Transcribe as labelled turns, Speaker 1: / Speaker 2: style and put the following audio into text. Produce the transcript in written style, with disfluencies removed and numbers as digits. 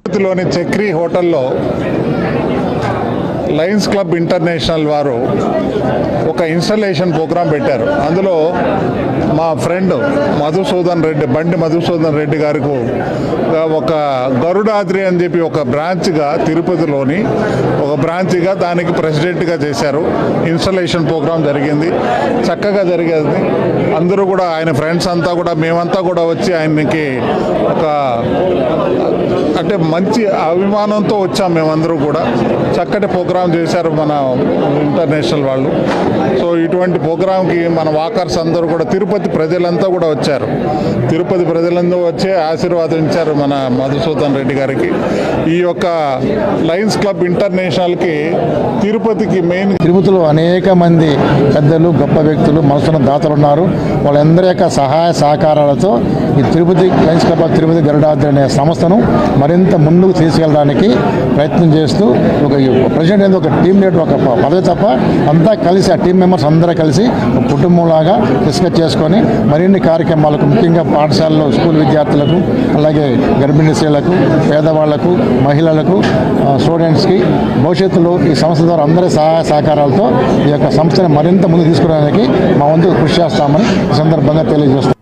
Speaker 1: తిరుపతిలోని చక్రీ హోటల్లో Lions club international వారు ఒక ఇన్స్టలేషన్ ప్రోగ్రాం పెట్టారు. అందులో మా ఫ్రెండ్ బండి మధుసూదన్ రెడ్డి గారికి ఒక గరుడాద్రి అని చెప్పి ఒక బ్రాంచ్గా తిరుపతిలోని ఒక బ్రాంచ్గా దానికి ప్రెసిడెంట్గా చేశారు. ఇన్స్టలేషన్ ప్రోగ్రాం జరిగింది, చక్కగా జరిగేది. అందరూ కూడా ఆయన ఫ్రెండ్స్ అంతా కూడా మేమంతా కూడా వచ్చి ఆయనకి ఒక అంటే మంచి అభిమానంతో వచ్చాం. మేమందరూ కూడా చక్కటి ప్రోగ్రాం చేశారు మన ఇంటర్నేషనల్ వాళ్ళు. సో ఇటువంటి ప్రోగ్రాంకి మన వాకర్స్ అందరూ కూడా తిరుపతి ప్రజలంతా కూడా వచ్చారు. తిరుపతి ప్రజలందరూ వచ్చి ఆశీర్వాదించారు మన మధుసూదన్ రెడ్డి గారికి. ఈ యొక్క లయన్స్ క్లబ్ ఇంటర్నేషనల్కి తిరుపతికి మెయిన్
Speaker 2: తిరుపతిలో అనేక మంది పెద్దలు గొప్ప వ్యక్తులు మనసున్న దాతలు ఉన్నారు. వాళ్ళందరి యొక్క సహాయ సహకారాలతో ఈ Tirupati Lions club of Tirupati Garudadri అనే సంస్థను మరింత ముందుకు తీసుకెళ్ళడానికి ప్రయత్నం చేస్తూ ఒక ప్రెసిడెంట్ అనేది ఒక టీం లీడర్ ఒక పదవి తప్ప అంతా కలిసి ఆ టీం మెంబర్స్ అందరూ కలిసి ఒక కుటుంబంలాగా డిస్కస్ చేసుకొని మరిన్ని కార్యక్రమాలకు ముఖ్యంగా పాఠశాలలో స్కూల్ విద్యార్థులకు అలాగే గర్భిణీ స్త్రీలకు పేదవాళ్లకు మహిళలకు స్టూడెంట్స్కి భవిష్యత్తులో ఈ సంస్థ ద్వారా అందరి సహాయ సహకారాలతో ఈ యొక్క సంస్థని మరింత ముందుకు తీసుకురావడానికి మా వంతు కృషి చేస్తామని ఈ సందర్భంగా తెలియజేస్తాం.